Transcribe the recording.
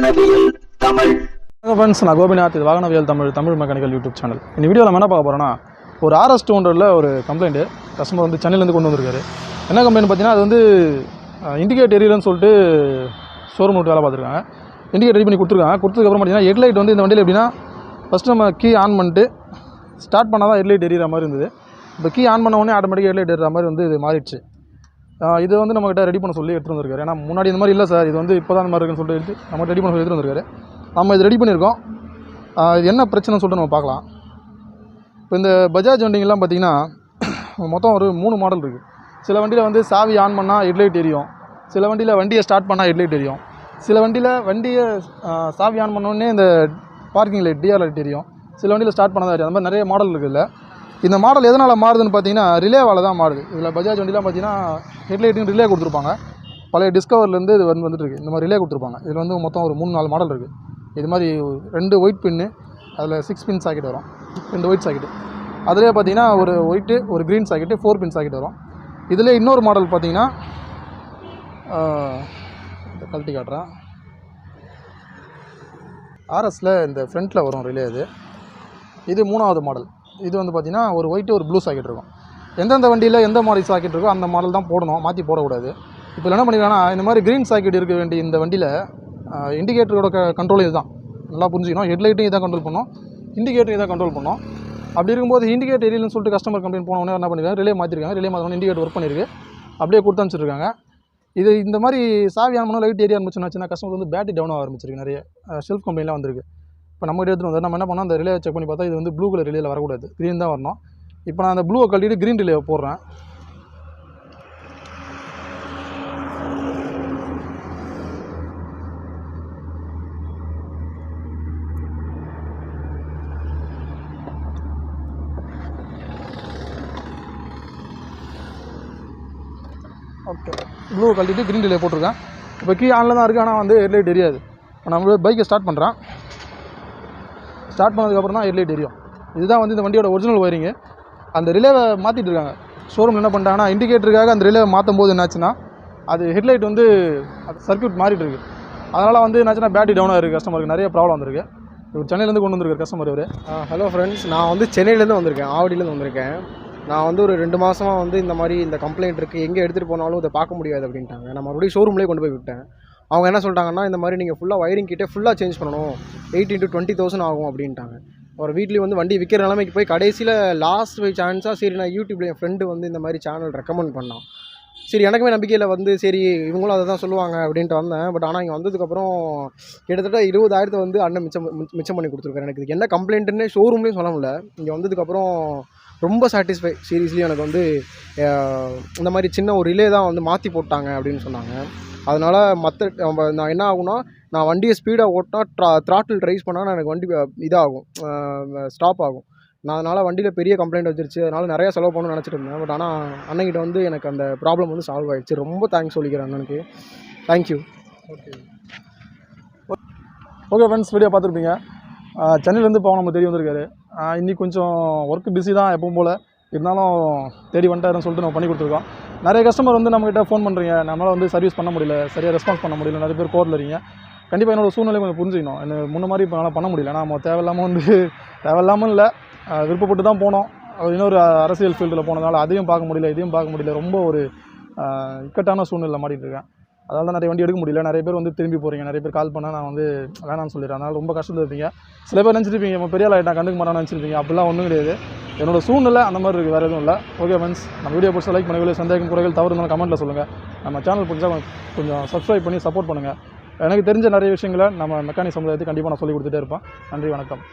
வாகனவியல் Tamil. Friends, நான் கோபிநாத். இது வாகனவியல் Tamil mechanical YouTube channel. இந்த வீடியோவில் நம்ம என்ன பார்க்க போகிறோன்னா, ஒரு RS200ல் ஒரு கம்ப்ளைண்ட்டு கஸ்டமர் வந்து சென்னையிலேருந்து கொண்டு வந்திருக்காரு. என்ன கம்ப்ளைண்ட் பார்த்தீங்கன்னா, அது வந்து இண்டிகேட் எரியலன்னு சொல்லிட்டு ஷோரூம் விட்டு வேலை பார்த்துருக்காங்க. இண்டிகேட் ரெடி பண்ணி கொடுத்துருக்காங்க. கொடுத்ததுக்கப்புறம் பார்த்தீங்கன்னா ஹெட்லைட் வந்து இந்த வண்டியில் எப்படின்னா, ஃபஸ்ட்டு நம்ம கீ ஆன் பண்ணிட்டு ஸ்டார்ட் பண்ணால் தான் ஹெட்லைட் எரியிற மாதிரி இருந்தது. இப்போ கீ ஆன் பண்ண உடனே ஆட்டோமேட்டிக்காக ஹெட்லைட் எரியிற மாதிரி வந்து இது மாறிடுச்சு. இது வந்து நம்மகிட்ட ரெடி பண்ண சொல்லி எடுத்துகிட்டு வந்திருக்காரு. ஏன்னா முன்னாடி இந்த மாதிரி இல்லை சார், இது வந்து இப்போ தான் இந்த மாதிரி இருக்குன்னு சொல்லிட்டு நம்ம ரெடி பண்ண சொல்லி எடுத்துகிட்டு வந்திருக்காரு. நம்ம இது ரெடி பண்ணியிருக்கோம். இது என்ன பிரச்சனைன்னு சொல்லிட்டு நம்ம பார்க்கலாம். இப்போ இந்த பஜாஜ் வண்டிங்கெல்லாம் பார்த்திங்கன்னா மொத்தம் ஒரு 3 மாடல் இருக்குது. சில வண்டியில் வந்து சாவி ஆன் பண்ணால் ஹெட்லைட் எரியும். சில வண்டியில் வண்டியை ஸ்டார்ட் பண்ணால் ஹெட்லைட் எரியும். சில வண்டியில் வண்டியை சாவி ஆன் பண்ணோடனே இந்த பார்க்கிங் லைட் டிஆர் லைட் எரியும். சில வண்டியில் ஸ்டார்ட் பண்ணால் தான் எரியும். அந்த மாதிரி நிறைய மாடல் இருக்குதுல்ல. இந்த மாடல் எதனால் மாறுதுன்னு பார்த்தீங்கன்னா ரிலேவால் தான் மாறுது. இதில் பஜாஜ் வண்டிலாம் பார்த்தீங்கன்னா ஹெட்லைட்டுன்னு ரிலே கொடுத்துருப்பாங்க. பழைய டிஸ்கவர்லேருந்து இது வந்துட்டுருக்கு. இந்த மாதிரி ரிலே கொடுத்துருப்பாங்க. இதில் வந்து மொத்தம் ஒரு 3-4 மாடல் இருக்குது. இது மாதிரி 2 ஒயிட் பின்னு, அதில் 6 பின் சாக்கெட் வரும், 2 ஒயிட் சாக்கெட்டு. அதிலே பார்த்தீங்கன்னா ஒரு ஒயிட்டு, ஒரு க்ரீன் சாக்கெட்டு, 4 பின் சாக்கெட் வரும். இதில் இன்னொரு மாடல் பார்த்தீங்கன்னா கழட்டி காட்டுறேன். RSல இந்த ஃப்ரண்ட்டில் வரும் ரிலே. இது 3வது மாடல். இது வந்து பார்த்திங்கன்னா ஒரு ஒயிட்டு, ஒரு ப்ளூ சாக்கெட் இருக்கும். எந்தெந்த வண்டியில் எந்த மாதிரி சாக்கெட் இருக்கோ அந்த மாடல் தான் போடணும், மாற்றி போடக்கூடாது. இப்போ என்ன பண்ணிக்கலாம்னா, இந்த மாதிரி க்ரீன் சாக்கெட் இருக்க வேண்டிய இந்த வண்டியில் இண்டிகேட்டரோட கண்ட்ரோல் இது தான். நல்லா புரிஞ்சுக்கணும். ஹெட்லைட்டும் இதான் கண்ட்ரோல் பண்ணோம், இண்டிகேட்டரும் இதான் கண்ட்ரோல் பண்ணோம். அப்படி இருக்கும்போது இண்டிகேட்டர் எரியலன்னு சொல்லிட்டு கஸ்டமர் கம்ப்ளைண்ட் போனவொடனே என்ன பண்ணிருக்காங்க, ரிலே மாற்றிருக்காங்க. ரிலே மாற்றணும், இண்டிகேட்டர் ஒர்க் பண்ணியிருக்கு, அப்படியே கொடுத்து அனுப்பிச்சிருக்காங்க. இது இந்த மாதிரி சாவி ஆன் பண்ணால் லைட் ஏரியா ஆரம்பிச்சுன்னா கஸ்டமர் வந்து பேட்டரி டவுன் ஆக ஆரம்பிச்சிருக்கு. நிறைய ஷெல்ஃப் கம்பெனிலாம் வந்திருக்கு. இப்போ நம்ம எடுத்துகிட்டு வந்து நம்ம என்ன பண்ணோம், அந்த ரிலே செக் பண்ணி பார்த்தா இது வந்து ப்ளூ கலர் ரிலேயில் வரக்கூடாது, க்ரீன் தான் வரணும். இப்போ நான் அந்த ப்ளூவை கழட்டிட்டு க்ரீன் ரிலேவை போடுறேன். ஓகே, ப்ளூவை கழட்டிட்டு க்ரீன் ரிலே போட்டிருக்கேன். இப்போ கீ ஆனில் தான் இருக்குது, ஆனால் வந்து ஹெட்லைட் எரியாது. இப்போ நம்ம பைக்கை ஸ்டார்ட் பண்ணுறேன். ஸ்டார்ட் பண்ணதுக்கப்புறம் தான் ஹெட்லைட் எரியும். இதுதான் வந்து இந்த வண்டியோட ஒரிஜினல் ஒயரிங்கு. அந்த ரிலேவை மாற்றிட்டு இருக்காங்க. ஷோரூம் என்ன பண்ணிட்டாங்கன்னா, இண்டிகேட்டருக்காக அந்த ரிலேவை மாற்றும் போது என்னாச்சுன்னா, அது ஹெட்லைட் வந்து அது சர்க்யூட் மாறிட்டு இருக்குது. அதனால் வந்து என்னாச்சுன்னா பேட்டரி டவுனாக இருக்குது. கஸ்டமருக்கு நிறைய ப்ராப்ளம் வந்திருக்கு. இவர் சென்னையிலேருந்து கொண்டு வந்திருக்காரு கஸ்டமர். இவர் ஹலோ ஃப்ரெண்ட்ஸ், நான் வந்து சென்னையிலேருந்து வந்திருக்கேன், ஆவடியிலேருந்து வந்திருக்கேன். நான் வந்து ஒரு 2 மாதமாக வந்து இந்த மாதிரி இந்த கம்ப்ளைண்ட் இருக்குது, எங்கே எடுத்துகிட்டு போனாலும் இதை பார்க்க முடியாது அப்படின்ட்டாங்க. நான் மறுபடியும் ஷோரூம்லேயே கொண்டு போய் விட்டேன். அவங்க என்ன சொல்லிட்டாங்கன்னா, இந்த மாதிரி நீங்கள் ஃபுல்லாக வயரிங் கிட்டே ஃபுல்லாக சேஞ்ச் பண்ணணும், 18 to 20,000 ஆகும் அப்படின்ட்டாங்க. ஒரு வீட்லேயும் வந்து வண்டி விற்கிற நிலைமைக்கு போய் கடைசியில் லாஸ்ட் பை சான்ஸாக சரி நான் யூடியூப்பில் என் ஃப்ரெண்டு வந்து இந்த மாதிரி சேனல் ரெக்கமெண்ட் பண்ணான். சரி, எனக்குமே நம்பிக்கையில் வந்து சரி இவங்களும் அதை தான் சொல்லுவாங்க அப்படின்ட்டு வந்தேன். பட் ஆனால் இங்கே வந்ததுக்கப்புறம் கிட்டத்தட்ட 20,000 வந்து அண்ணன் மிச்சம் பண்ணி கொடுத்துருக்காரு. எனக்கு இதுக்கு என்ன கம்ப்ளைண்ட்டுன்னு ஷோரூம்லேயும் சொல்ல முடியல. இங்கே வந்ததுக்கப்புறம் ரொம்ப சாட்டிஸ்ஃபை. சீரியஸ்லி எனக்கு வந்து இந்த மாதிரி சின்ன ஒரு ரிலே தான் வந்து மாற்றி போட்டாங்க அப்படின்னு சொன்னாங்க. அதனால் நான் என்ன ஆகும்னா, நான் வண்டியை ஸ்பீடாக ஓட்டினா த்ராட்டில் ரைஸ் பண்ணால் எனக்கு வண்டி இதாகும், ஸ்டாப் ஆகும். நான் அதனால் வண்டியில் பெரிய கம்ப்ளைண்ட் வந்துருச்சு. அதனால் நிறையா செலவு பண்ணணும்னு நினச்சிட்டு இருந்தேன். பட் ஆனால் அண்ணன்கிட்ட வந்து எனக்கு அந்த ப்ராப்ளம் வந்து சால்வ் ஆகிடுச்சு. ரொம்ப தேங்க்ஸ் சொல்லிக்கிறேன் அண்ணனுக்கு. தேங்க்யூ. ஓகே ஃப்ரெண்ட்ஸ், வீடியோ பார்த்துருப்பீங்க. சென்னையிலேருந்து இப்போ நம்ம தேடி வந்திருக்காரு. இன்றைக்கி கொஞ்சம் ஒர்க்கு பிஸி தான் எப்பவும் போல், இருந்தாலும் தேடி வந்துட்டாருன்னு சொல்லிட்டு நம்ம பண்ணி கொடுத்துருக்கோம். நிறைய கஸ்டமர் வந்து நம்மகிட்ட ஃபோன் பண்ணுறீங்க, நம்மளால் வந்து சர்வீஸ் பண்ண முடியல, சரியாக ரெஸ்பான்ஸ் பண்ண முடியல, நிறைய பேர் கோரில் இருக்கீங்க. கண்டிப்பாக என்னோடய சூழ்நிலை கொஞ்சம் புரிஞ்சுக்கணும். எனக்கு முன்ன மாதிரி இப்போ என்னால் பண்ண முடியல. நம்ம தேவையில்லாமல் இல்லை, விருப்பப்பட்டு தான் போனோம். இன்னொரு அரசியல் ஃபீல்டில் போனதால் அதையும் பார்க்க முடியல, இதையும் பார்க்க முடியல. ரொம்ப ஒரு இக்கட்டான சூழ்நிலை மாட்டிகிட்டு இருக்கேன். அதனால் தான் நிறைய வண்டி எடுக்க முடியல. நிறைய பேர் வந்து திரும்பி போகிறீங்க, நிறைய பேர் கால் பண்ணால் நான் வந்து வேணான்னு சொல்லிடுறேன். அதனால் ரொம்ப கஷ்டத்தில் இருப்பீங்க. சில பேர் நினச்சிருப்பீங்க நம்ம பெரிய ஆள் ஆகிட்டா கண்டுக்க மாட்டான்னு நினச்சிருப்பீங்க. அப்படிலாம் ஒன்றும் கிடையாது. என்னோடய சூழ்நிலை அந்த மாதிரி இருக்குது, வேறு எதுவும் இல்லை. ஓகே ஃப்ரெண்ட்ஸ், நம்ம வீடியோ பிடிச்ச லைக் பண்ணுங்கள். சந்தேகம், குறைகள், தவறு இருந்தாலும் கமெண்ட்டில் சொல்லுங்கள். நம்ம சேனல் பிடிச்சா கொஞ்சம் சப்ஸ்கிரைப் பண்ணி சப்போர்ட் பண்ணுங்கள். எனக்கு தெரிஞ்ச நிறைய விஷயங்களை நம்ம மெக்கானிக் சமுதாயத்துக்கு கண்டிப்பாக நான் சொல்லிக் கொடுத்துட்டே இருப்பேன். நன்றி, வணக்கம்.